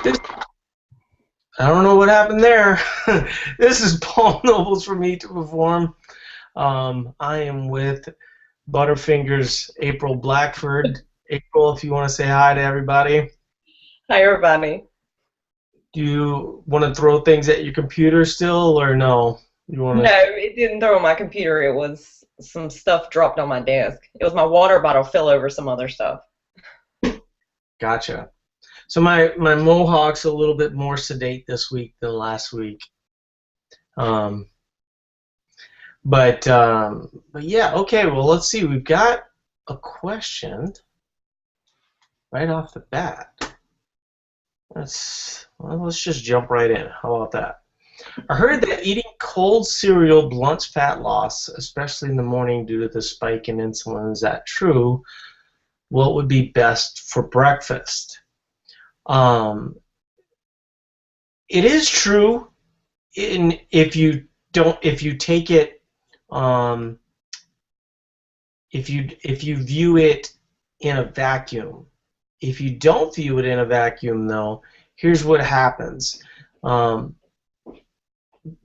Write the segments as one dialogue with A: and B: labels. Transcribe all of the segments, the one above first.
A: This, I don't know what happened there. This is Paul Nobles for Me to Perform. I am with Butterfingers April Blackford. April, if you want to say hi to everybody.
B: Hi, everybody.
A: Do you want to throw things at your computer still, or no? You want
B: No,
A: to?
B: it didn't throw on my computer. It was some stuff dropped on my desk. It was my water bottle fell over some other stuff.
A: Gotcha. So my mohawk's a little bit more sedate this week than last week. Um, but yeah, okay. Well, let's see. We've got a question right off the bat. Let's just jump right in. How about that? I heard that eating cold cereal blunts fat loss, especially in the morning due to the spike in insulin. Is that true? What would be best for breakfast? Um, it is true if you take it, um, if you view it in a vacuum. If you don't view it in a vacuum, though, here's what happens. Um,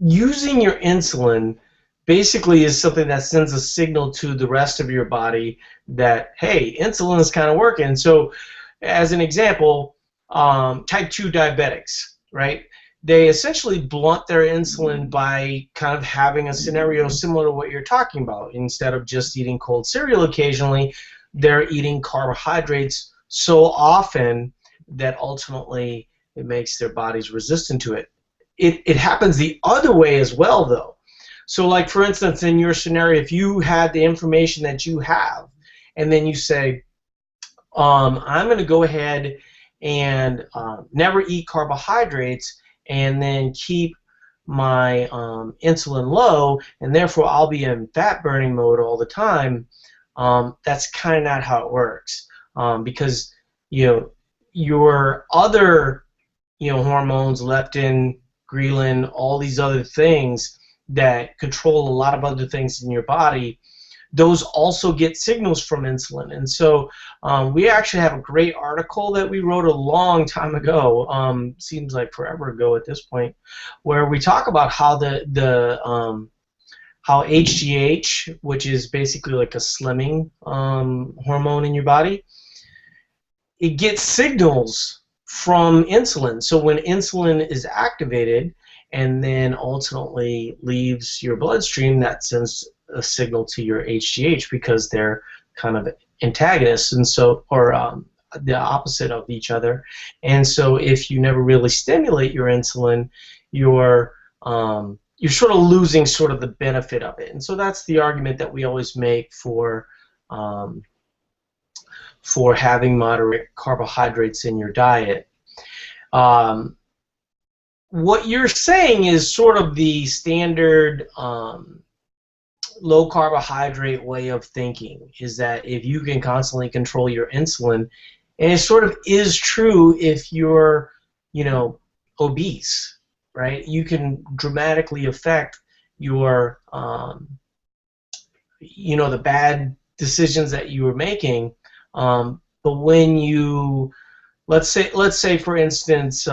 A: Using your insulin basically is something that sends a signal to the rest of your body that, hey, insulin is kind of working. So, as an example, type 2 diabetics, right? They essentially blunt their insulin by kind of having a scenario similar to what you're talking about. Instead of just eating cold cereal occasionally, they're eating carbohydrates so often that ultimately it makes their bodies resistant to it. It happens the other way as well, though. So, like, for instance, in your scenario, if you had the information that you have, and then you say, I'm going to go ahead and never eat carbohydrates and then keep my insulin low, and therefore I'll be in fat burning mode all the time, that's kind of not how it works. Because, you know, your other, hormones, leptin, ghrelin, all these other things that control a lot of other things in your body, those also get signals from insulin. And so we actually have a great article that we wrote a long time ago, seems like forever ago at this point, where we talk about how how HGH, which is basically like a slimming hormone in your body, it gets signals from insulin. So when insulin is activated and then ultimately leaves your bloodstream, that sends a signal to your HGH because they're kind of antagonists, and so, or the opposite of each other. And so if you never really stimulate your insulin, you're sort of losing sort of the benefit of it. And so that's the argument that we always make for having moderate carbohydrates in your diet. Um, what you're saying is sort of the standard low carbohydrate way of thinking, is that if you can constantly control your insulin, and it sort of is true if you're, obese, right? You can dramatically affect your, the bad decisions that you were making. But when you, let's say for instance,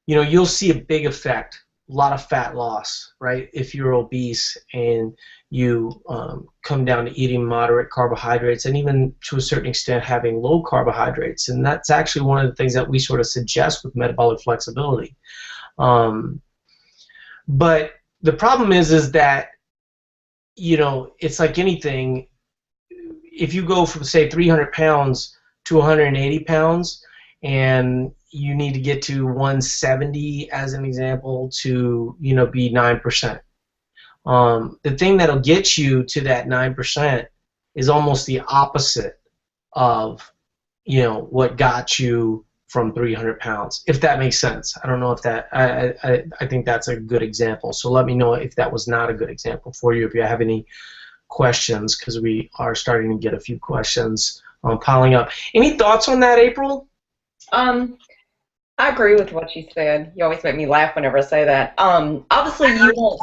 A: you'll see a big effect, a lot of fat loss, right? If you're obese and you come down to eating moderate carbohydrates and even to a certain extent having low carbohydrates. And that's actually one of the things that we sort of suggest with metabolic flexibility. But the problem is that, it's like anything. If you go from, say, 300 pounds to 180 pounds, and you need to get to 170 as an example to be 9%. The thing that'll get you to that 9% is almost the opposite of what got you from 300 pounds, if that makes sense. I don't know if that, I think that's a good example. So let me know if that was not a good example for you, if you have any questions, because we are starting to get a few questions piling up. Any thoughts on that, April?
B: I agree with what you said. You always make me laugh whenever I say that. Obviously, you won't.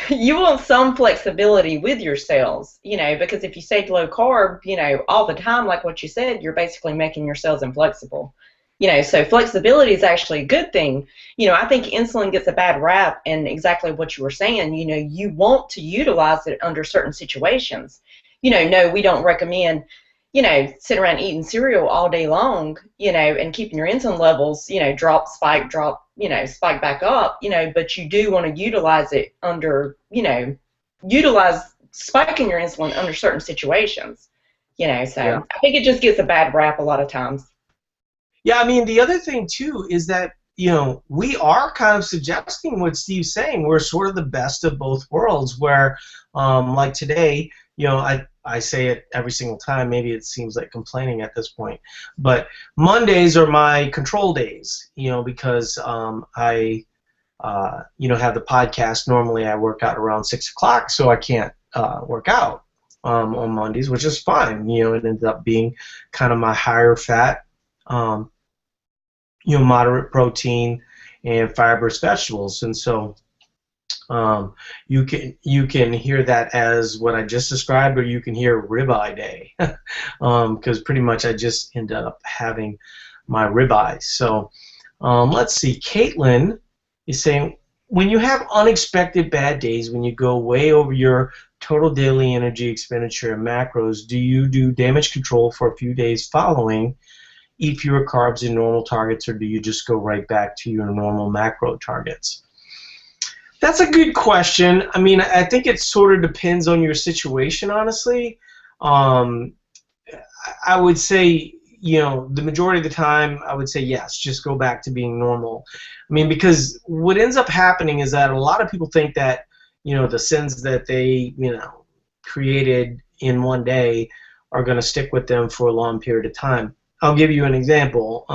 B: You want some flexibility with your cells, because if you stay low carb, all the time, like what you said, you're basically making your cells inflexible. So flexibility is actually a good thing. I think insulin gets a bad rap, and exactly what you were saying, you want to utilize it under certain situations. No, we don't recommend, sit around eating cereal all day long, and keeping your insulin levels, drop, spike back up, but you do want to utilize it under, utilize spiking your insulin under certain situations, so
A: Yeah.
B: I think it just gets a bad rap a lot of times.
A: Yeah, I mean, the other thing, too, is that, we are kind of suggesting what Steve's saying. We're sort of the best of both worlds where, like today, I say it every single time. Maybe it seems like complaining at this point. But Mondays are my control days, because I, have the podcast. Normally I work out around 6 o'clock, so I can't work out on Mondays, which is fine. It ends up being kind of my higher fat, moderate protein and fibrous vegetables. And so you can hear that as what I just described, or you can hear ribeye day, because pretty much I just ended up having my ribeye. So let's see. Caitlin is saying, when you have unexpected bad days, when you go way over your total daily energy expenditure and macros, do you do damage control for a few days following? Eat fewer carbs in normal targets, or do you just go right back to your normal macro targets? That's a good question. I mean, I think it sort of depends on your situation, honestly. I would say, the majority of the time, I would say yes, just go back to being normal. I mean, because what ends up happening is that a lot of people think that, the sins that they, created in one day are going to stick with them for a long period of time. I'll give you an example.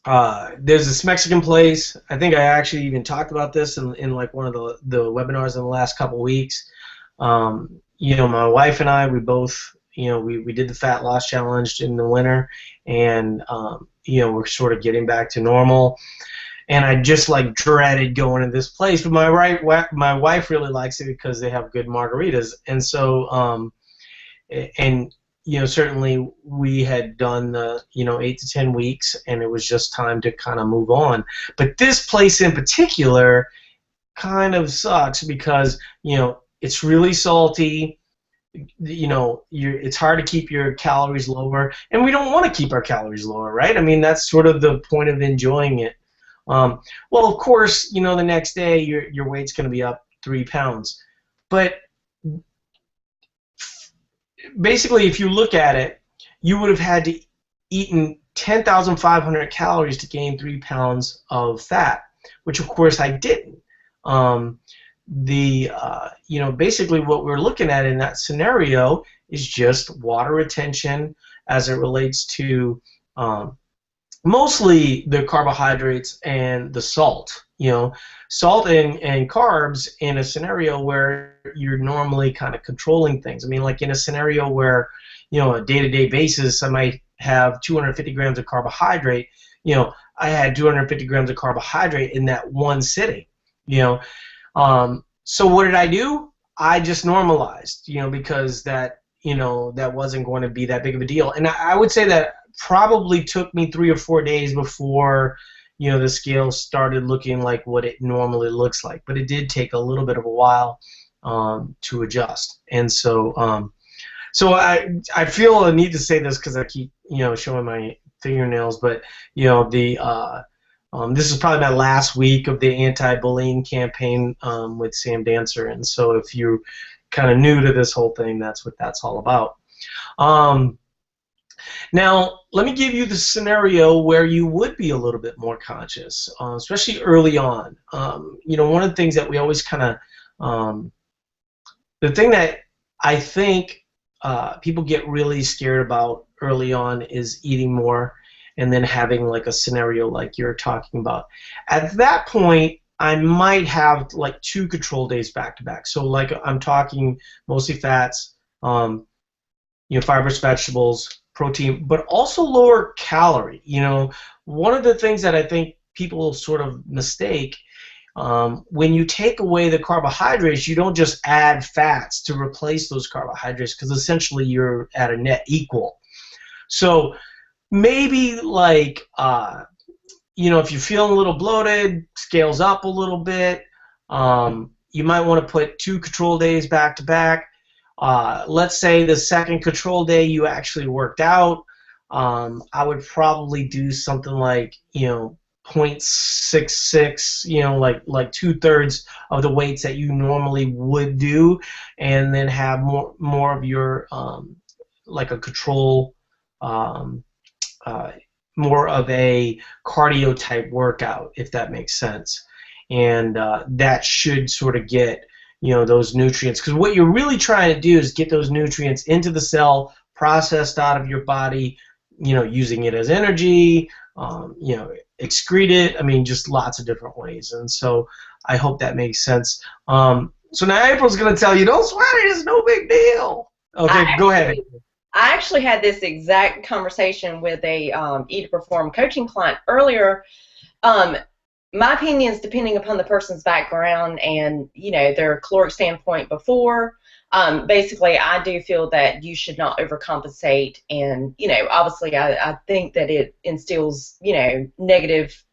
A: There's this Mexican place. I think I actually even talked about this in like one of the webinars in the last couple weeks. My wife and I, we both, we did the fat loss challenge in the winter, and we're sort of getting back to normal. And I just like dreaded going to this place, but my wife really likes it because they have good margaritas, and so certainly we had done the 8 to 10 weeks, and it was just time to kind of move on. But this place in particular kind of sucks because it's really salty. It's hard to keep your calories lower, and we don't want to keep our calories lower, right? I mean, that's sort of the point of enjoying it. Well, of course, the next day your weight's going to be up 3 pounds, but basically, if you look at it, you would have had to eaten 10,500 calories to gain 3 pounds of fat, which of course I didn't. Basically what we're looking at in that scenario is just water retention as it relates to mostly the carbohydrates and the salt. Salt and carbs in a scenario where you're normally kind of controlling things. I mean, like in a scenario where, a day-to-day basis, I might have 250 grams of carbohydrate. I had 250 grams of carbohydrate in that one sitting. So what did I do? I just normalized, because that wasn't going to be that big of a deal. And I would say that probably took me 3 or 4 days before the scale started looking like what it normally looks like. But it did take a little bit of a while to adjust. And so I feel a need to say this because I keep showing my fingernails. But this is probably my last week of the anti-bullying campaign with Sam Dancer. And so if you're kind of new to this whole thing, that's what that's all about. Now, let me give you the scenario where you would be a little bit more conscious, especially early on. One of the things that we always kind of, the thing that I think people get really scared about early on is eating more and then having like a scenario like you're talking about. At that point, I might have like 2 control days back to back. So like I'm talking mostly fats, fibrous vegetables, protein, but also lower calorie. One of the things that I think people sort of mistake When you take away the carbohydrates, you don't just add fats to replace those carbohydrates, because essentially you're at a net equal. So maybe like, if you're feeling a little bloated, scales up a little bit. You might want to put 2 control days back to back. Let's say the second control day you actually worked out. I would probably do something like, 0.66, like 2/3 of the weights that you normally would do, and then have more of your like a control, more of a cardio type workout, if that makes sense. And that should sort of get those nutrients, because what you're really trying to do is get those nutrients into the cell, processed out of your body, using it as energy, excrete it. I mean, just lots of different ways. And so I hope that makes sense. So now April's going to tell you, don't sweat it, it's no big deal. Okay, go ahead.
B: I actually had this exact conversation with a Eat to Perform coaching client earlier. My opinions, depending upon the person's background and their caloric standpoint before, basically I do feel that you should not overcompensate, and obviously I think that it instills negative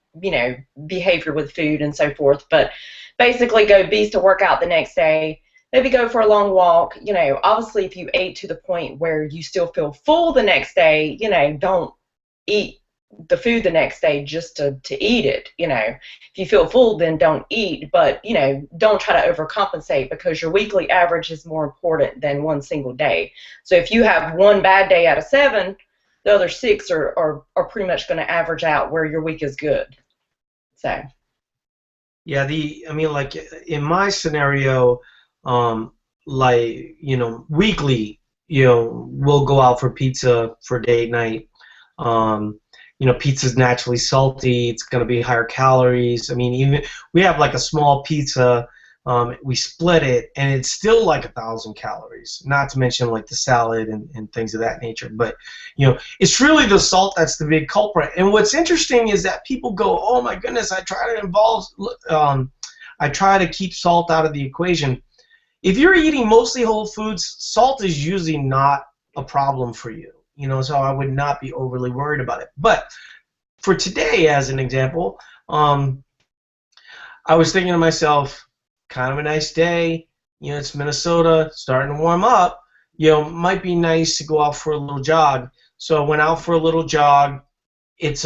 B: behavior with food and so forth. But basically, go beast to workout the next day. Maybe go for a long walk. Obviously, if you ate to the point where you still feel full the next day, don't eat the food the next day just to eat it. If you feel full, then don't eat. But don't try to overcompensate, because your weekly average is more important than one single day. So if you have one bad day out of 7, the other 6 are pretty much going to average out where your week is good. So.
A: Yeah, like in my scenario, weekly, we'll go out for pizza for date night. Pizza's naturally salty. It's going to be higher calories. I mean, even we have like a small pizza. We split it, and it's still like 1,000 calories. Not to mention like the salad and things of that nature. But it's really the salt that's the big culprit. And what's interesting is that people go, "Oh my goodness, I try to keep salt out of the equation." If you're eating mostly whole foods, salt is usually not a problem for you. So I would not be overly worried about it. But for today, as an example, I was thinking to myself, kind of a nice day. It's Minnesota, starting to warm up. Might be nice to go out for a little jog. So I went out for a little jog. It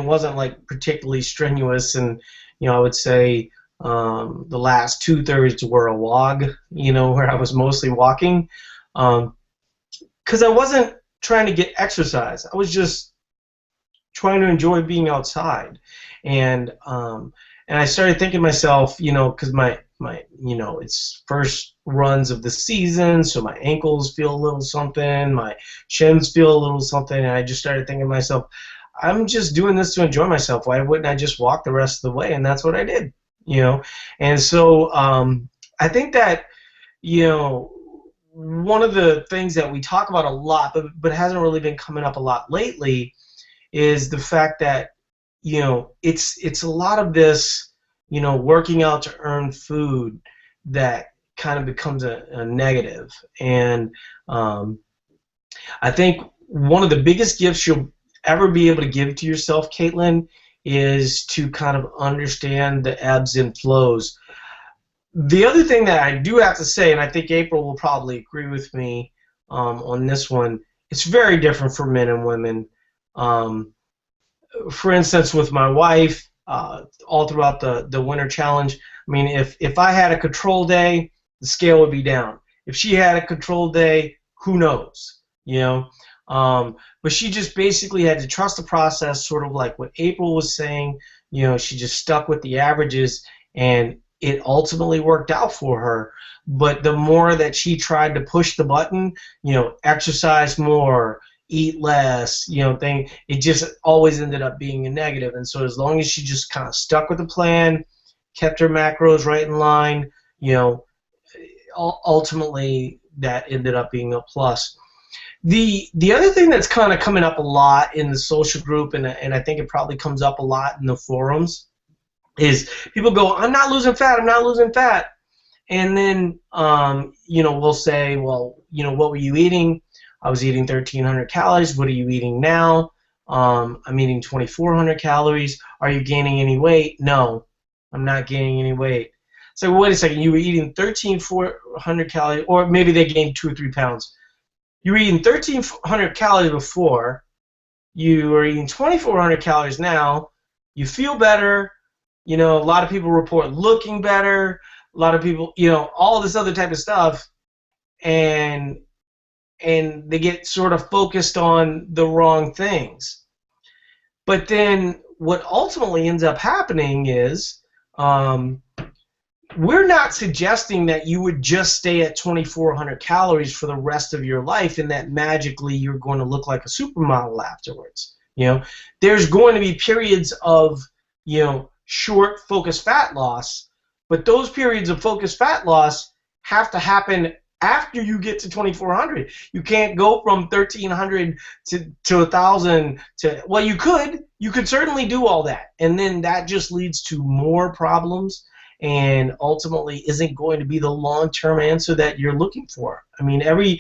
A: wasn't like particularly strenuous, and I would say the last 2/3 were a walk. Where I was mostly walking. Because I wasn't trying to get exercise. I was just trying to enjoy being outside. And I started thinking to myself, because my it's first runs of the season, so my ankles feel a little something, my shins feel a little something, and I just started thinking to myself, I'm just doing this to enjoy myself. Why wouldn't I just walk the rest of the way? And that's what I did, And so I think that, one of the things that we talk about a lot, but hasn't really been coming up a lot lately, is the fact that it's a lot of this working out to earn food that kind of becomes a negative. And I think one of the biggest gifts you'll ever be able to give to yourself, Caitlin, is to kind of understand the ebbs and flows. The other thing that I do have to say, and I think April will probably agree with me on this one, it's very different for men and women. For instance, with my wife, all throughout the winter challenge, I mean, if I had a control day, the scale would be down. If she had a control day, who knows, but she just basically had to trust the process, sort of like what April was saying. She just stuck with the averages, and it ultimately worked out for her. But the more that she tried to push the button, exercise more, eat less, it just always ended up being a negative. And so as long as she just kind of stuck with the plan, kept her macros right in line, ultimately that ended up being a plus. The other thing that's kind of coming up a lot in the social group, and I think it probably comes up a lot in the forums, is people go, I'm not losing fat, I'm not losing fat. And then, we'll say, well, what were you eating? I was eating 1,300 calories. What are you eating now? I'm eating 2,400 calories. Are you gaining any weight? No, I'm not gaining any weight. So wait a second, you were eating 1,300 calories, or maybe they gained 2 or 3 pounds. You were eating 1,300 calories before. You are eating 2,400 calories now. You feel better. A lot of people report looking better. A lot of people, all this other type of stuff, and they get sort of focused on the wrong things. But then what ultimately ends up happening is we're not suggesting that you would just stay at 2,400 calories for the rest of your life and that magically you're going to look like a supermodel afterwards. There's going to be periods of, short focused fat loss, but those periods of focused fat loss have to happen after you get to 2,400. You can't go from 1,300 to 1,000 to, well, you could certainly do all that, and then that just leads to more problems and ultimately isn't going to be the long-term answer that you're looking for. I mean, I used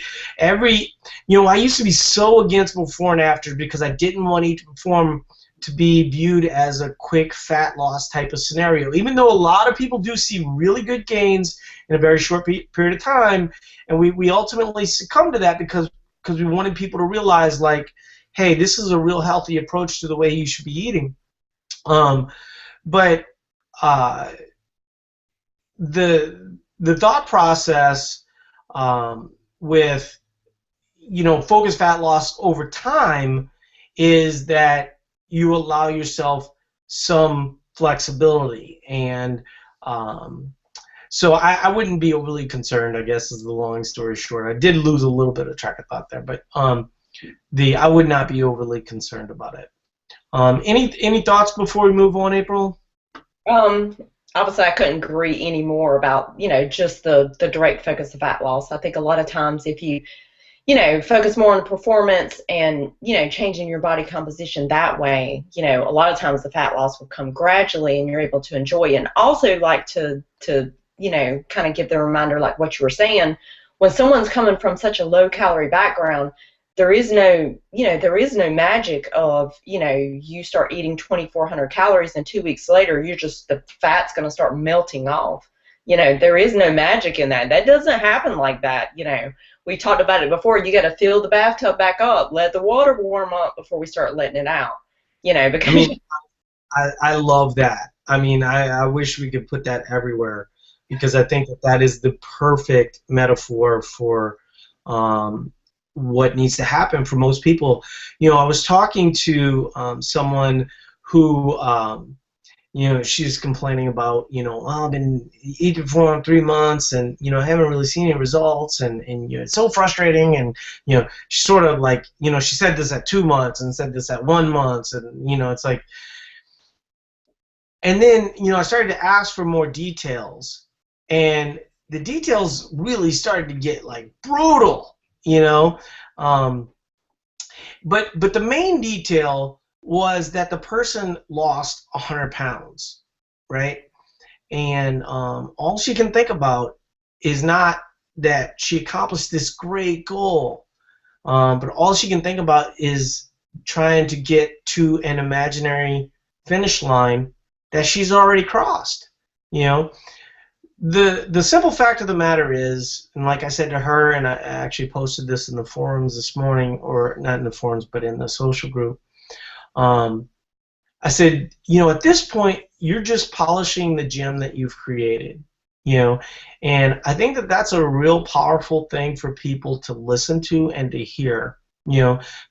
A: to be so against before and after because I didn't want each form to be viewed as a quick fat loss type of scenario, even though a lot of people do see really good gains in a very short period of time, and we ultimately succumbed to that because we wanted people to realize, like, hey, this is a real healthy approach to the way you should be eating. But the thought process with focused fat loss over time is that you allow yourself some flexibility, and so I wouldn't be overly concerned, I guess, is the long story short. I did lose a little bit of track of thought there, but I would not be overly concerned about it. Any thoughts before we move on, April?
B: Obviously, I couldn't agree any more about just the direct focus of fat loss. I think a lot of times if you focus more on performance and, changing your body composition that way, a lot of times the fat loss will come gradually and you're able to enjoy it. And also like to kind of give the reminder, like what you were saying, when someone's coming from such a low calorie background, there is no magic of, you start eating 2,400 calories and 2 weeks later, the fat's going to start melting off. There is no magic in that. That doesn't happen like that. We talked about it before. You got to fill the bathtub back up, let the water warm up before we start letting it out. Because
A: I love that. I mean, I wish we could put that everywhere because I think that is the perfect metaphor for what needs to happen for most people. I was talking to someone who she's complaining about, I've been eating for 3 months and, I haven't really seen any results and it's so frustrating. And, she's sort of like, she said this at 2 months and said this at 1 month. And, it's like, and then, I started to ask for more details, and the details really started to get like brutal, but the main detail was that the person lost 100 pounds, right? And all she can think about is not that she accomplished this great goal, but all she can think about is trying to get to an imaginary finish line that she's already crossed. The simple fact of the matter is, and like I said to her, and I actually posted this in the forums this morning, or not in the forums, but in the social group, I said, at this point, you're just polishing the gem that you've created, and I think that that's a real powerful thing for people to listen to and to hear,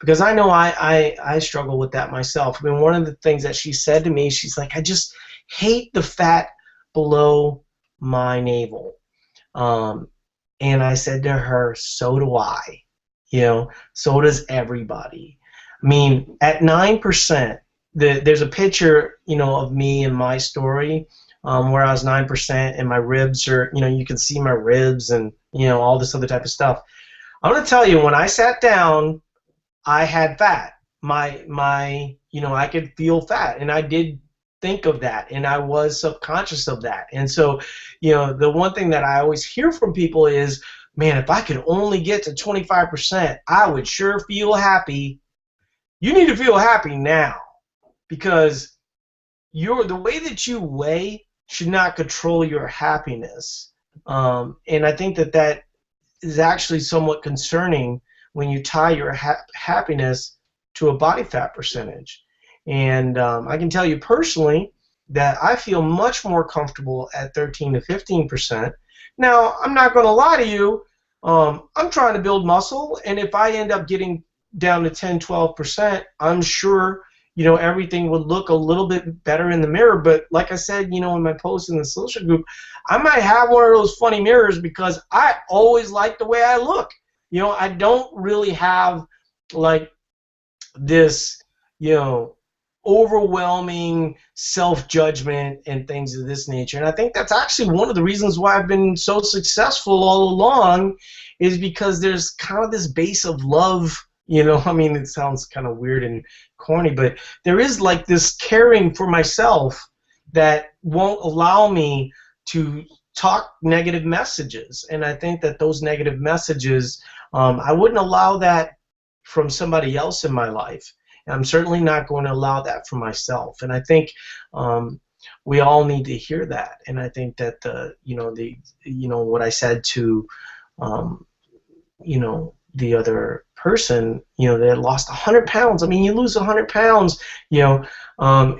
A: because I know I struggle with that myself. I mean, one of the things that she said to me, she's like, I just hate the fat below my navel. And I said to her, so do I, so does everybody. I mean, at 9%, there's a picture, of me and my story, where I was 9% and my ribs are, you can see my ribs and, all this other type of stuff. I'm going to tell you, when I sat down, I had fat. I could feel fat, and I did think of that, and I was subconscious of that. And so, the one thing that I always hear from people is, man, if I could only get to 25%, I would sure feel happy. You need to feel happy now, because the way that you weigh should not control your happiness. And I think that is actually somewhat concerning when you tie your happiness to a body fat percentage. And I can tell you personally that I feel much more comfortable at 13 to 15%. Now, I'm not going to lie to you. I'm trying to build muscle, and if I end up getting down to 10, 12%, I'm sure everything would look a little bit better in the mirror. But like I said, in my post in the social group, I might have one of those funny mirrors because I always like the way I look. I don't really have like this, overwhelming self-judgment and things of this nature. And I think that's actually one of the reasons why I've been so successful all along, is because there's kind of this base of love. I mean, it sounds kind of weird and corny, but there is like this caring for myself that won't allow me to talk negative messages. And I think that those negative messages, I wouldn't allow that from somebody else in my life. And I'm certainly not going to allow that for myself. And I think we all need to hear that. And I think that what I said to the other person, that lost 100 pounds. I mean, you lose 100 pounds,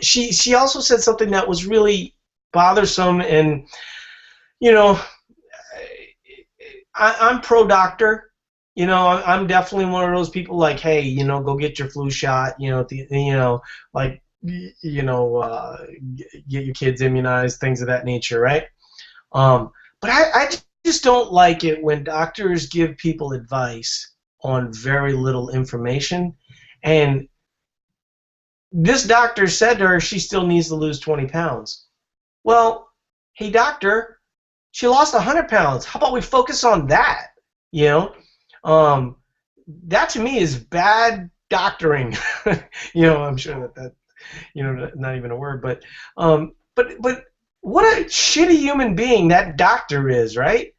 A: she also said something that was really bothersome. And, I'm pro-doctor. I'm definitely one of those people like, hey, go get your flu shot, get your kids immunized, things of that nature, right? But I just don't like it when doctors give people advice on very little information. And this doctor said to her she still needs to lose 20 pounds. Well, hey, doctor, she lost 100 pounds. How about we focus on that? That to me is bad doctoring. I'm sure that not even a word, but what a shitty human being that doctor is, right?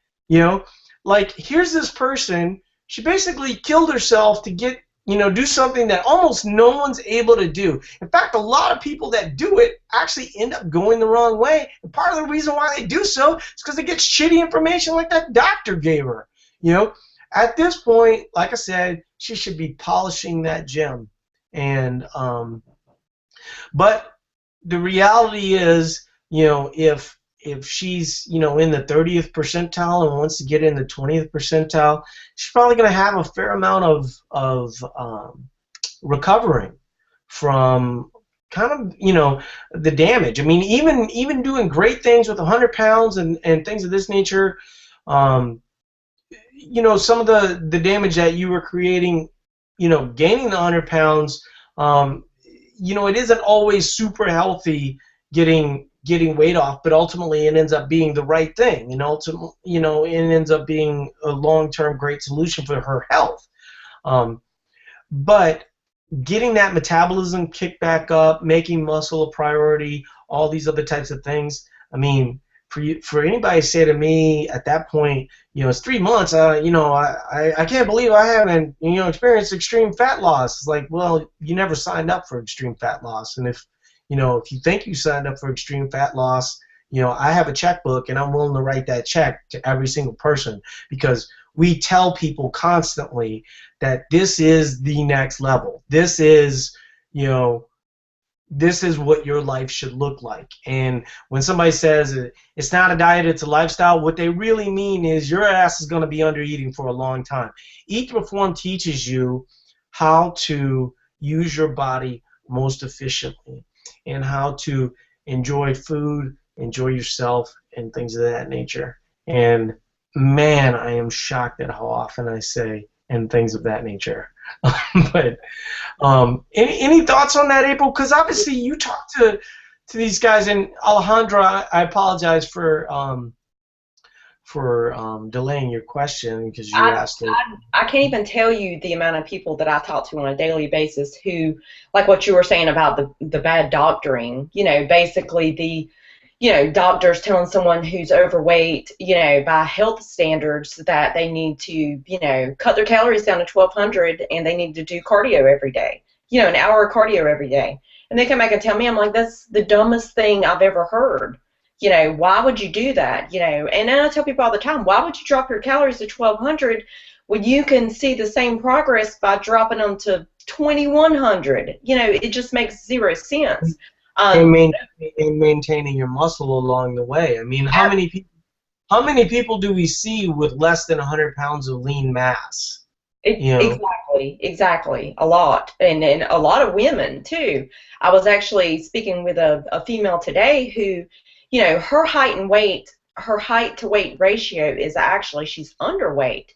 A: Like, here's this person, she basically killed herself to get, do something that almost no one's able to do. In fact, a lot of people that do it actually end up going the wrong way. And part of the reason why they do so is because they get shitty information like that doctor gave her. At this point, like I said, she should be polishing that gem. And but the reality is, if she's in the 30th percentile and wants to get in the 20th percentile, she's probably going to have a fair amount of recovering from kind of the damage. I mean, even doing great things with 100 pounds and things of this nature, some of the damage that you were creating, gaining the 100 pounds, it isn't always super healthy getting weight off, but ultimately it ends up being the right thing, it ends up being a long-term great solution for her health. But getting that metabolism kicked back up, making muscle a priority, all these other types of things, I mean, for anybody to say to me at that point, it's 3 months, I can't believe I haven't, experienced extreme fat loss. It's like, well, you never signed up for extreme fat loss. And if you think you signed up for extreme fat loss, I have a checkbook and I'm willing to write that check to every single person, because we tell people constantly that this is the next level. This is, this is what your life should look like. And when somebody says it's not a diet, it's a lifestyle, what they really mean is your ass is going to be under eating for a long time. Eat to Perform teaches you how to use your body most efficiently and how to enjoy food, enjoy yourself, and things of that nature. And man, I am shocked at how often I say and things of that nature. But any thoughts on that, April? Because obviously you talk to these guys, and Alejandra, I apologize for delaying your question because you
B: I,
A: asked it.
B: I can't even tell you the amount of people that I talk to on a daily basis who, like what you were saying about the bad doctoring, basically doctors telling someone who's overweight, by health standards that they need to, cut their calories down to 1,200 and they need to do cardio every day, an hour of cardio every day. And they come back and tell me, I'm like, that's the dumbest thing I've ever heard. Why would you do that? And I tell people all the time, why would you drop your calories to 1,200 when you can see the same progress by dropping them to 2,100? It just makes zero sense.
A: And maintaining your muscle along the way. I mean, how many people do we see with less than 100 pounds of lean mass?
B: Exactly, a lot, and a lot of women too. I was actually speaking with a female today who, her height to weight ratio is actually, she's underweight,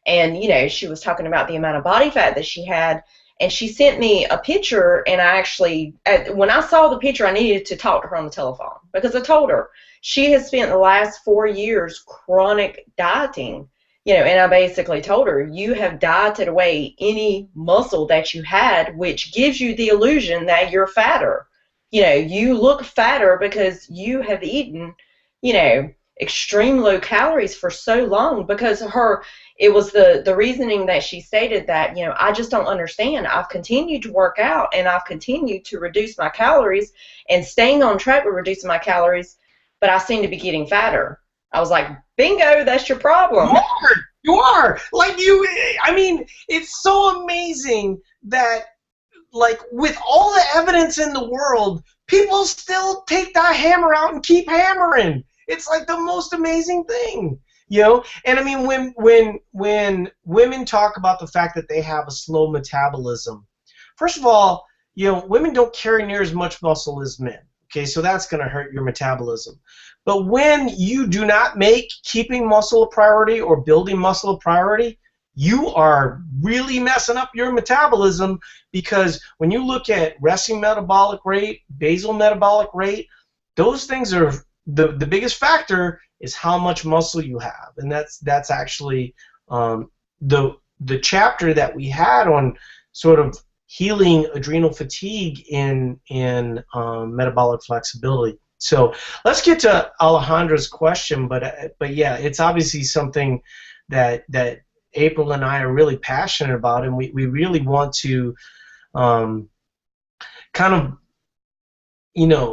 B: and she was talking about the amount of body fat that she had. And she sent me a picture, and I actually, when I saw the picture, I needed to talk to her on the telephone because I told her she has spent the last 4 years chronic dieting, and I basically told her, you have dieted away any muscle that you had, which gives you the illusion that you're fatter. You look fatter because you have eaten, extreme low calories for so long. Because it was the reasoning that she stated that, I just don't understand. I've continued to work out and I've continued to reduce my calories and staying on track with reducing my calories, but I seem to be getting fatter. I was like, bingo, that's your problem.
A: You are. I mean, it's so amazing that, like, with all the evidence in the world, people still take that hammer out and keep hammering. It's like the most amazing thing. And I mean, when women talk about the fact that they have a slow metabolism, first of all, women don't carry near as much muscle as men. Okay, so that's going to hurt your metabolism. But when you do not make keeping muscle a priority or building muscle a priority, you are really messing up your metabolism, because when you look at resting metabolic rate, basal metabolic rate, those things are the biggest factor is how much muscle you have. And that's actually the chapter that we had on sort of healing adrenal fatigue in metabolic flexibility. So let's get to Alejandra's question, but yeah, it's obviously something that April and I are really passionate about, and we really want to kind of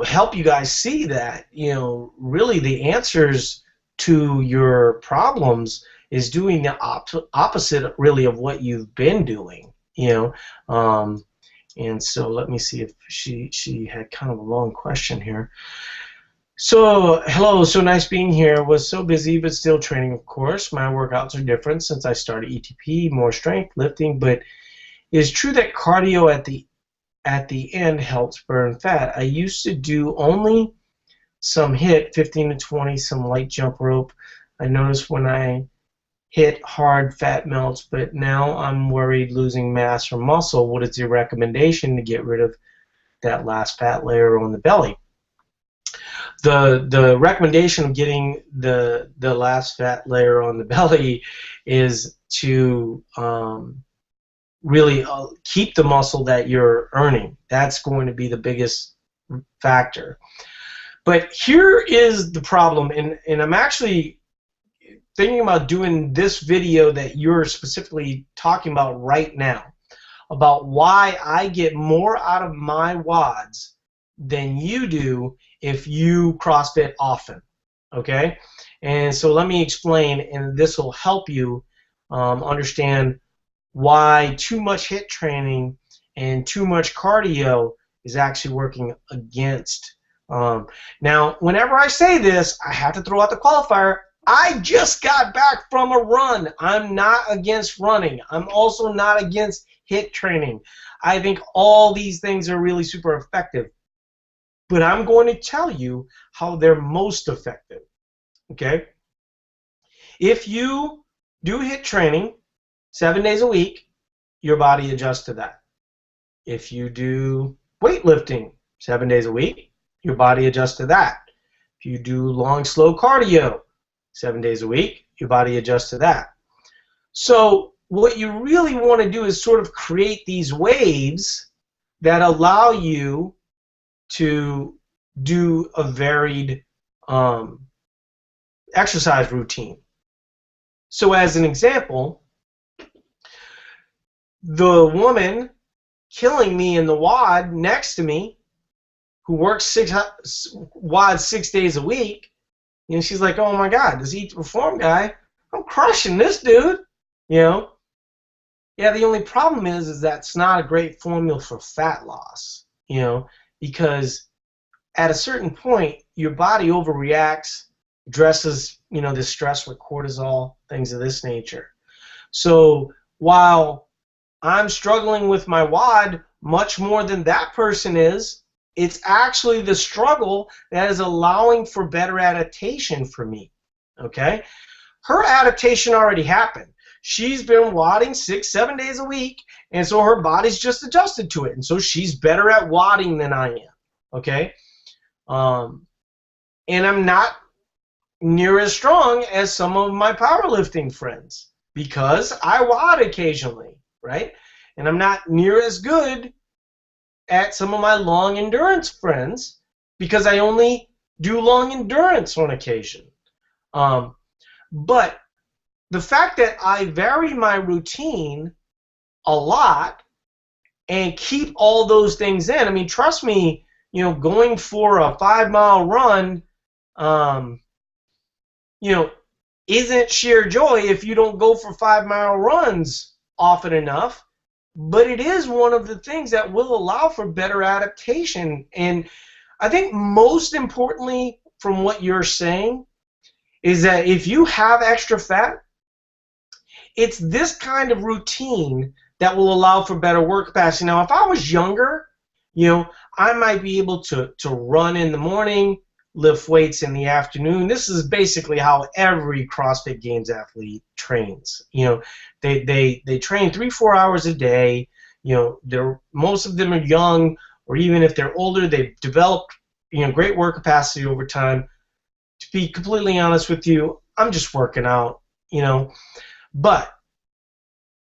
A: help you guys see that really the answers to your problems is doing the opposite really of what you've been doing. And so let me see if she had kind of a long question here. So, hello, so nice being here. Was so busy, but still training, of course. My workouts are different since I started ETP, more strength, lifting, but it is true that cardio at the end helps burn fat. I used to do only some HIIT, 15 to 20, some light jump rope. I noticed when I hit hard, fat melts, but now I'm worried losing mass or muscle. What is your recommendation to get rid of that last fat layer on the belly? The recommendation of getting the last fat layer on the belly is to really keep the muscle that you're earning. That's going to be the biggest factor. But here is the problem, and I'm actually thinking about doing this video that you're specifically talking about right now, about why I get more out of my WODs than you do if you CrossFit often, okay? And so let me explain, and this will help you understand why too much HIIT training and too much cardio is actually working against. Now, whenever I say this, I have to throw out the qualifier. I just got back from a run. I'm not against running. I'm also not against HIIT training. I think all these things are really super effective. But I'm going to tell you how they're most effective. Okay? If you do HIIT training 7 days a week, your body adjusts to that. If you do weightlifting 7 days a week, your body adjusts to that. If you do long, slow cardio 7 days a week, your body adjusts to that. So what you really want to do is sort of create these waves that allow you to do a varied exercise routine. So as an example, the woman killing me in the WOD next to me, who works WOD 6 days a week, you know, she's like, oh my God, this Eat to Perform guy, I'm crushing this dude, you know. Yeah, the only problem is that's not a great formula for fat loss, you know, because at a certain point, your body overreacts, addresses, you know, this stress with cortisol, things of this nature. So while I'm struggling with my WOD much more than that person is, it's actually the struggle that is allowing for better adaptation for me, okay? Her adaptation already happened. She's been WODing 6, 7 days a week, and so her body's just adjusted to it, and so she's better at WODing than I am, okay? And I'm not near as strong as some of my powerlifting friends because I WOD occasionally, right? And I'm not near as good at some of my long endurance friends because I only do long endurance on occasion. But the fact that I vary my routine a lot and keep all those things in, I mean, trust me, you know, going for a 5-mile run, you know, isn't sheer joy if you don't go for 5-mile runs often enough. But it is one of the things that will allow for better adaptation. And I think most importantly from what you're saying is that if you have extra fat, it's this kind of routine that will allow for better work capacity. Now, if I was younger, you know, I might be able to run in the morning, lift weights in the afternoon. This is basically how every CrossFit Games athlete trains. You know, they train 3-4 hours a day. You know, most of them are young, or even if they're older, they've developed, you know, great work capacity over time. To be completely honest with you, I'm just working out, you know. But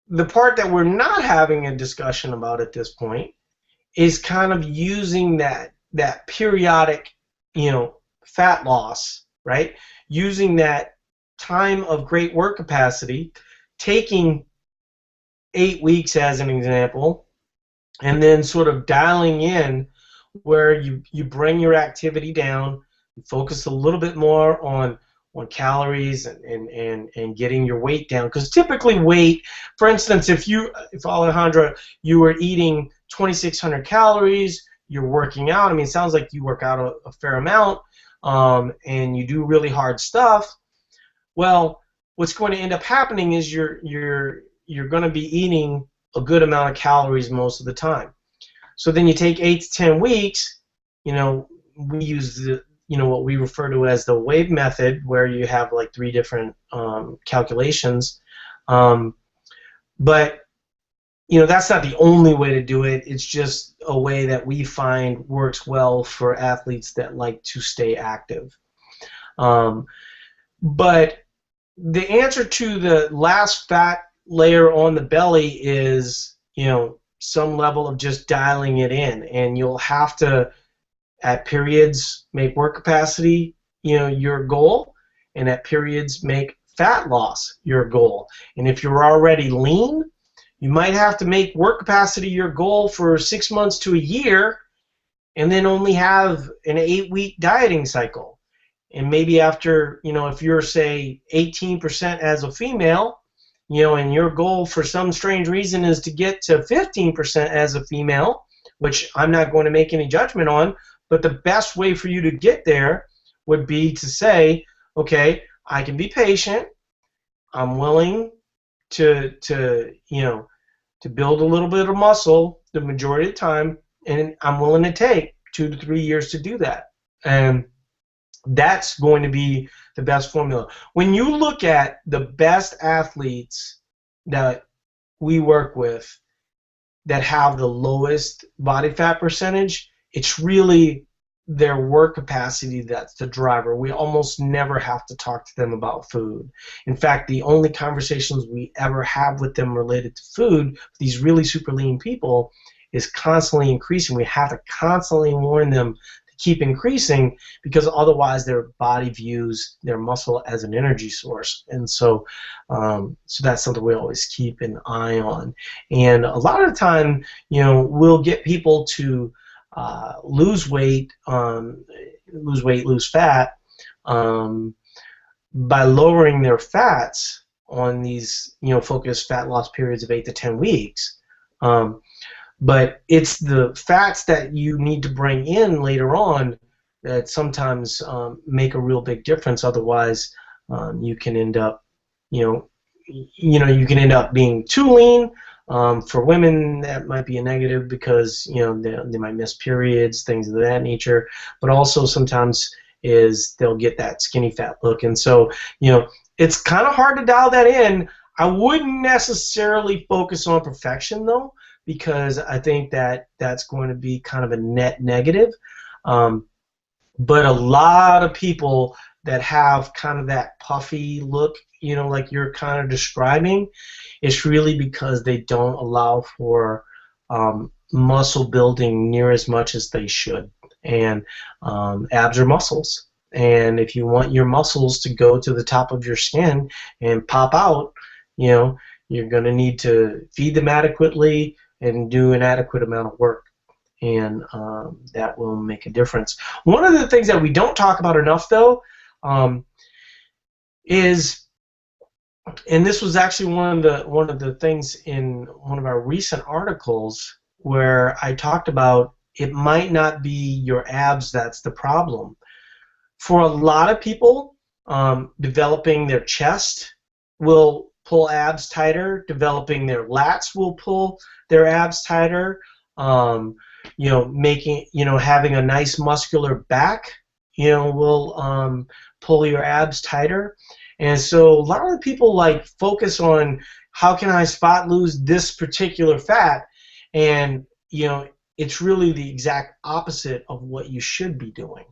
A: the part that we're not having a discussion about at this point is kind of using that periodic, you know, fat loss, right? Using that time of great work capacity, taking 8 weeks as an example, and then sort of dialing in where you bring your activity down, you focus a little bit more on calories and getting your weight down. Because typically weight, for instance, if Alejandra, you were eating 2,600 calories, you're working out, I mean, it sounds like you work out a fair amount, and you do really hard stuff, well, what's going to end up happening is you're going to be eating a good amount of calories most of the time. So then you take 8 to 10 weeks, you know, we use the, you know, what we refer to as the wave method, where you have like 3 different calculations. But, you know, that's not the only way to do it. It's just a way that we find works well for athletes that like to stay active. But the answer to the last fat layer on the belly is, you know, some level of just dialing it in. And you'll have to, at periods, make work capacity, you know, your goal, and at periods make fat loss your goal. And if you're already lean, you might have to make work capacity your goal for 6 months to a year, and then only have an 8-week dieting cycle. And maybe after, you know, if you're, say, 18% as a female, you know, and your goal for some strange reason is to get to 15% as a female, which I'm not going to make any judgment on, but the best way for you to get there would be to say, okay, I can be patient, I'm willing to you know, to build a little bit of muscle the majority of the time, and I'm willing to take 2 to 3 years to do that. And that's going to be the best formula. When you look at the best athletes that we work with that have the lowest body fat percentage, it's really their work capacity that's the driver. We almost never have to talk to them about food. In fact, the only conversations we ever have with them related to food, these really super lean people, is constantly increasing. We have to constantly warn them to keep increasing, because otherwise their body views their muscle as an energy source. And so that's something we always keep an eye on. And a lot of the time, we'll get people to lose weight, lose fat, by lowering their fats on these, focused fat loss periods of 8 to 10 weeks. But it's the fats that you need to bring in later on that sometimes make a real big difference. Otherwise, you can end up, you can end up being too lean. For women, that might be a negative because they might miss periods, things of that nature. But also sometimes they'll get that skinny fat look, and so it's kind of hard to dial that in. I wouldn't necessarily focus on perfection though, because I think that that's going to be kind of a net negative. But a lot of people that have kind of that puffy look, like you're kind of describing, it's really because they don't allow for muscle building near as much as they should. And abs are muscles. And if you want your muscles to go to the top of your skin and pop out, you're going to need to feed them adequately and do an adequate amount of work. And that will make a difference. One of the things that we don't talk about enough, though, is, and this was actually one of the things in one of our recent articles where I talked about, it might not be your abs that's the problem. For a lot of people, developing their chest will pull abs tighter. Developing their lats will pull their abs tighter. Having a nice muscular back, will pull your abs tighter. And so a lot of the people focus on how can I spot lose this particular fat, and it's really the exact opposite of what you should be doing.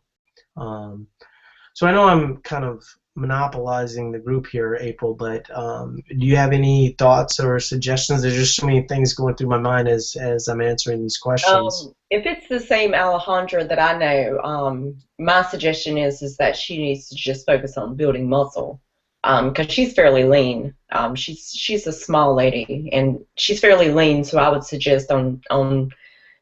A: So I know I'm kind of monopolizing the group here, April, but do you have any thoughts or suggestions? There's just so many things going through my mind as I'm answering these questions.
B: If it's the same Alejandra that I know, my suggestion is that she needs to just focus on building muscle, because she's fairly lean. She's a small lady, and she's fairly lean, so I would suggest on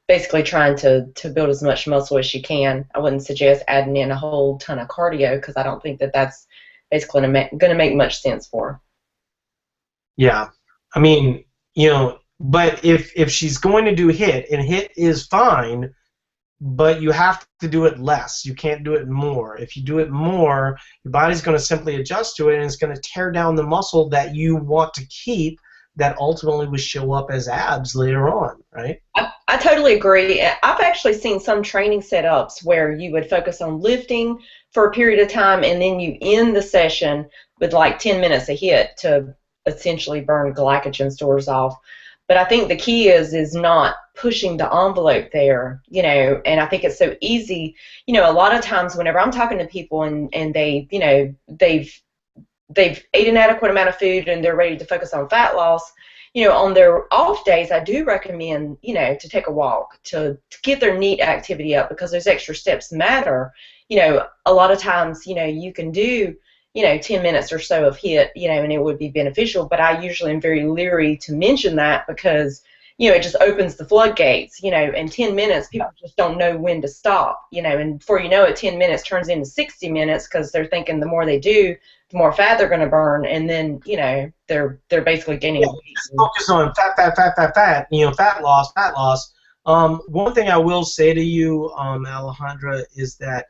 B: basically trying to build as much muscle as she can. I wouldn't suggest adding in a whole ton of cardio, because I don't think that's basically going to make much sense for her.
A: Yeah, I mean, but if she's going to do HIIT, and HIIT is fine, but you have to do it less. You can't do it more. If you do it more, your body's going to simply adjust to it, and it's going to tear down the muscle that you want to keep, that ultimately would show up as abs later on, right?
B: I totally agree. I've actually seen some training setups where you would focus on lifting for a period of time, and then you end the session with 10 minutes of HIIT to essentially burn glycogen stores off. But I think the key is not pushing the envelope there, and I think it's so easy. A lot of times whenever I'm talking to people and they, they've ate an adequate amount of food and they're ready to focus on fat loss, on their off days, I do recommend, to take a walk, to get their NEAT activity up, because those extra steps matter. A lot of times, you can do, 10 minutes or so of HIIT, and it would be beneficial, but I usually am very leery to mention that because, it just opens the floodgates, in 10 minutes, people just don't know when to stop, and before you know it, 10 minutes turns into 60 minutes because they're thinking the more they do, the more fat they're going to burn, and then, they're basically gaining weight.
A: Focus on fat, fat loss. One thing I will say to you, Alejandra, is that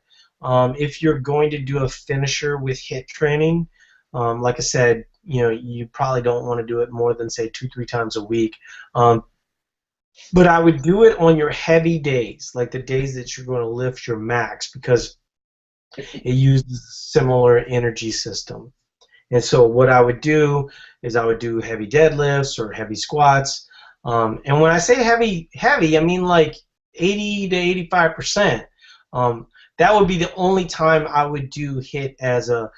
A: if you're going to do a finisher with HIIT training, like I said, you probably don't want to do it more than, say, 2-3 times a week. But I would do it on your heavy days, like the days that you're going to lift your max, because it uses a similar energy system. And so what I would do is I would do heavy deadlifts or heavy squats. And when I say heavy, I mean 80 to 85%. That would be the only time I would do HIIT as a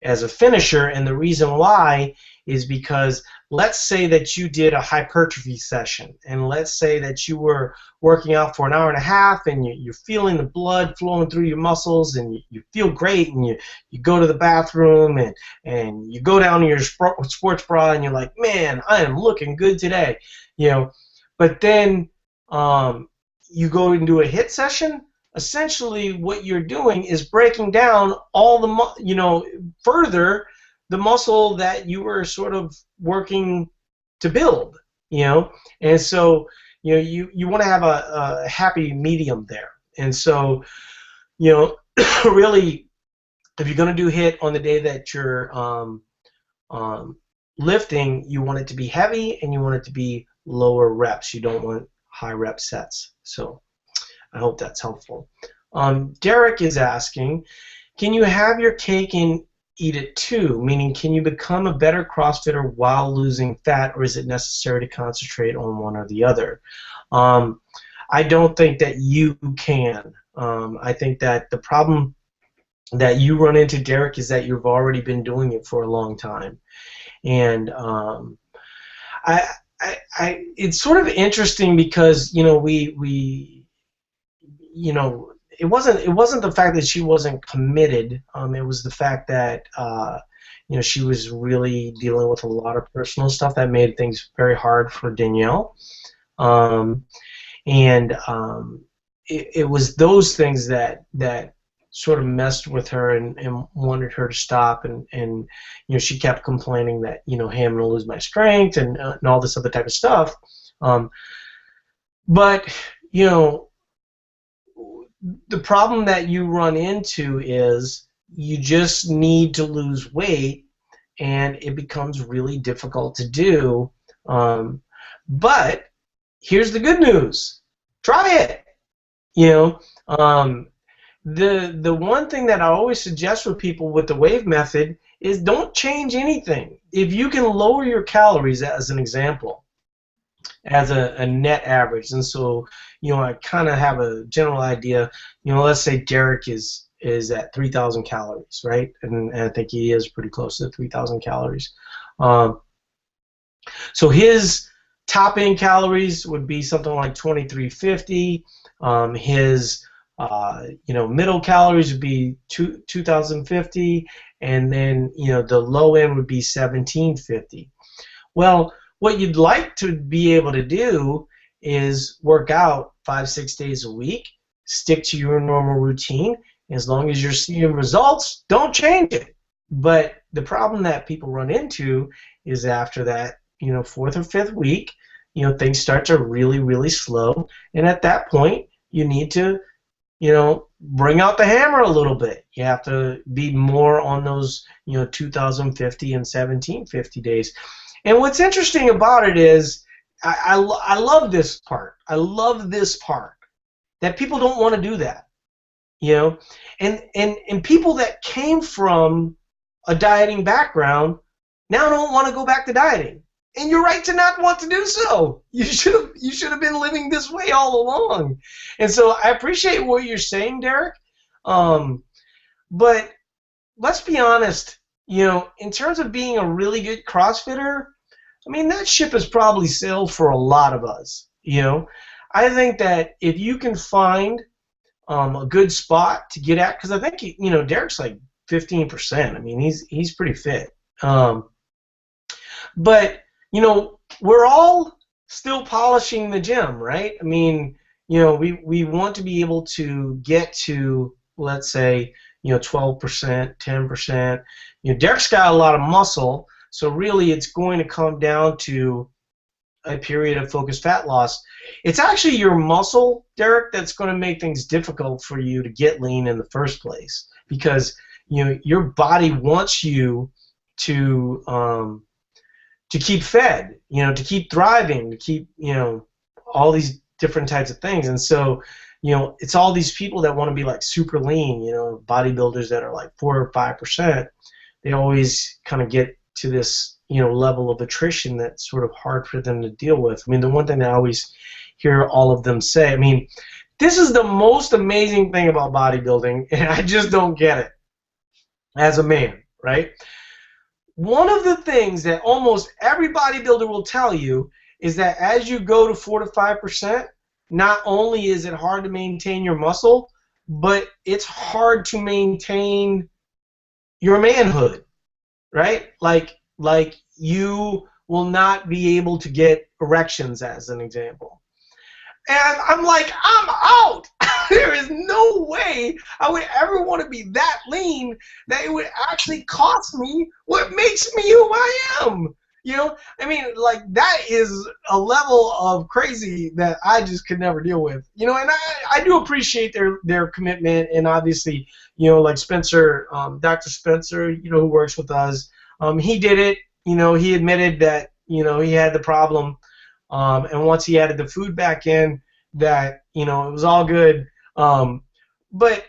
A: as a finisher, and the reason why is because let's say that you did a hypertrophy session, and let's say that you were working out for an hour and a half, and you're feeling the blood flowing through your muscles, and you feel great, and you go to the bathroom, and you go down to your sports bra, and you're like, man, I am looking good today, but then you go into a HIIT session. Essentially what you're doing is breaking down all the further the muscle that you were sort of working to build, and so you want to have a happy medium there. And so really, if you're going to do HIIT on the day that you're lifting, you want it to be heavy and you want it to be lower reps. You don't want high rep sets. So I hope that's helpful. Derek is asking, can you have your cake and eat it too? Meaning, can you become a better CrossFitter while losing fat, or is it necessary to concentrate on one or the other? I don't think that you can. I think that the problem that you run into, Derek, is that you've already been doing it for a long time. And it's sort of interesting because, it wasn't the fact that she wasn't committed. It was the fact that she was really dealing with a lot of personal stuff that made things very hard for Danielle, it was those things that sort of messed with her and wanted her to stop, and she kept complaining that hey, I'm gonna lose my strength and all this other type of stuff, but the problem that you run into is you just need to lose weight, and it becomes really difficult to do. But here's the good news: try it. The one thing that I always suggest with people with the wave method is don't change anything. If you can lower your calories, as an example, as a net average, and so I kind of have a general idea. Let's say Derek is at 3,000 calories, right? And I think he is pretty close to 3,000 calories. So his top end calories would be something like 2,350. His middle calories would be 2,050, and then the low end would be 1,750. Well, what you'd like to be able to do is work out 5-6 days a week, stick to your normal routine. As long as you're seeing results, don't change it. But the problem that people run into is after that, 4th or 5th week, things start to really, really slow, and at that point, you need to, bring out the hammer a little bit. You have to be more on those, 2,050 and 1,750 days. And what's interesting about it is, I love this part. I love this part, that people don't want to do that, and people that came from a dieting background now don't want to go back to dieting. And you're right to not want to do so. You should have been living this way all along. And so I appreciate what you're saying, Derek. But let's be honest. In terms of being a really good CrossFitter, that ship has probably sailed for a lot of us. I think that if you can find a good spot to get at, because I think Derek's like 15%. He's pretty fit. But we're all still polishing the gym, right? We want to be able to get to, let's say, 12%, 10%. Derek's got a lot of muscle, so really it's going to come down to a period of focused fat loss. It's actually your muscle, Derek, that's going to make things difficult for you to get lean in the first place, because your body wants you to keep fed, to keep thriving, to keep all these different types of things. And so it's all these people that want to be like super lean, bodybuilders that are like 4 or 5%. They always kind of get to this level of attrition that's sort of hard for them to deal with. The one thing that I always hear all of them say, This is the most amazing thing about bodybuilding, and I just don't get it as a man, right? One of the things that almost every bodybuilder will tell you is that as you go to 4 to 5%, not only is it hard to maintain your muscle, but it's hard to maintain your manhood, right? Like you will not be able to get erections, as an example. And I'm like, I'm out. There is no way I would ever want to be that lean that it would actually cost me what makes me who I am. You know, I mean, like, that is a level of crazy that I just could never deal with. You know, and I do appreciate their commitment, and obviously, you know, like Spencer, Dr. Spencer, you know, who works with us, he did it. You know, he admitted that, you know, he had the problem, and once he added the food back in, that, you know, it was all good. But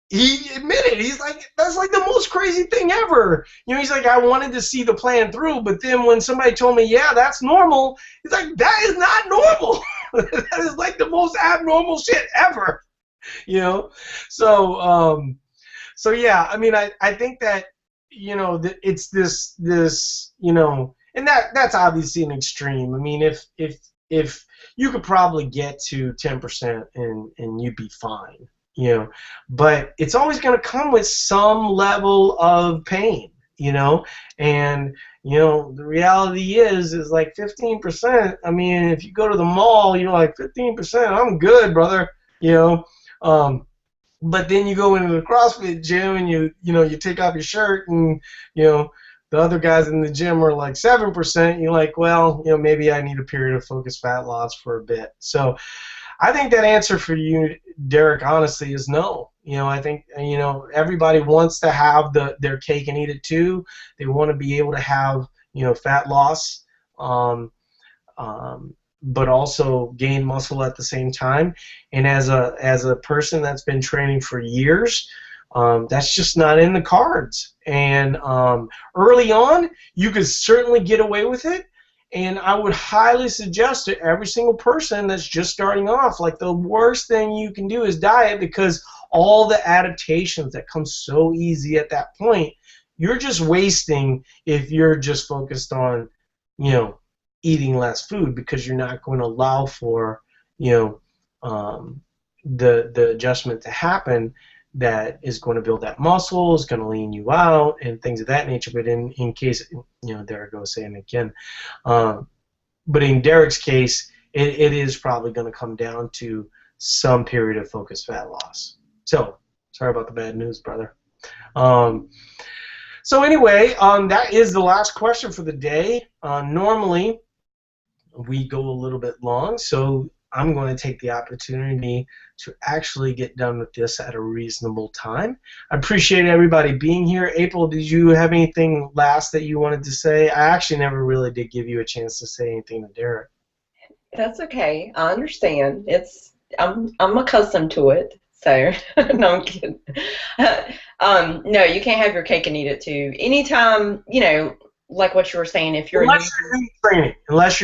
A: he admitted, he's like, that's like the most crazy thing ever. You know, he's like, I wanted to see the plan through, but then when somebody told me, yeah, that's normal, he's like, that is not normal. That is like the most abnormal shit ever. You know, so yeah, I mean, I think that, you know, it's this you know, and that's obviously an extreme. I mean, if you could probably get to 10% and you'd be fine, you know, but it's always going to come with some level of pain, you know, and, you know, the reality is like 15%. I mean, if you go to the mall, you know, like 15%, I'm good, brother, you know. But then you go into the CrossFit gym and you know, you take off your shirt and, you know, the other guys in the gym are like 7%. You're like, well, you know, maybe I need a period of focused fat loss for a bit. So I think that answer for you, Derek, honestly, is no. You know, I think, you know, everybody wants to have their cake and eat it too. They want to be able to have, you know, fat loss, but also gain muscle at the same time. And as a person that's been training for years, that's just not in the cards. And early on, you could certainly get away with it. And I would highly suggest to every single person that's just starting off, like, the worst thing you can do is diet, because all the adaptations that come so easy at that point, you're just wasting if you're just focused on, you know, eating less food, because you're not going to allow for, you know, the adjustment to happen that is going to build that muscle, is going to lean you out, and things of that nature. But in case, you know, there I go saying it again. But in Derek's case, it is probably going to come down to some period of focused fat loss. So, sorry about the bad news, brother. So anyway, that is the last question for the day. Normally, we go a little bit long, so I'm going to take the opportunity to actually get done with this at a reasonable time. I appreciate everybody being here. April, did you have anything last that you wanted to say? I actually never really did give you a chance to say anything to Derek.
B: That's okay. I understand. I'm accustomed to it. So no, I'm kidding. No, you can't have your cake and eat it too. Anytime, you know, like what you were saying, if you're
A: unless you're new to training.
B: That's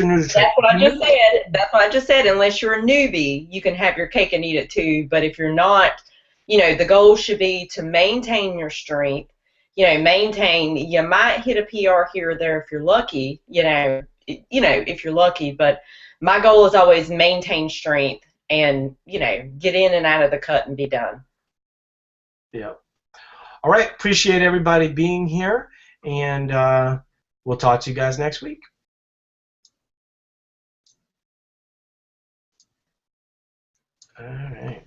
B: what I just said. That's what I just said. Unless you're a newbie, you can have your cake and eat it too. But if you're not, you know, the goal should be to maintain your strength. You know, maintain. You might hit a PR here or there if you're lucky. You know, if you're lucky. But my goal is always maintain strength and, you know, get in and out of the cut and be done.
A: Yeah. All right. Appreciate everybody being here, and we'll talk to you guys next week. All right.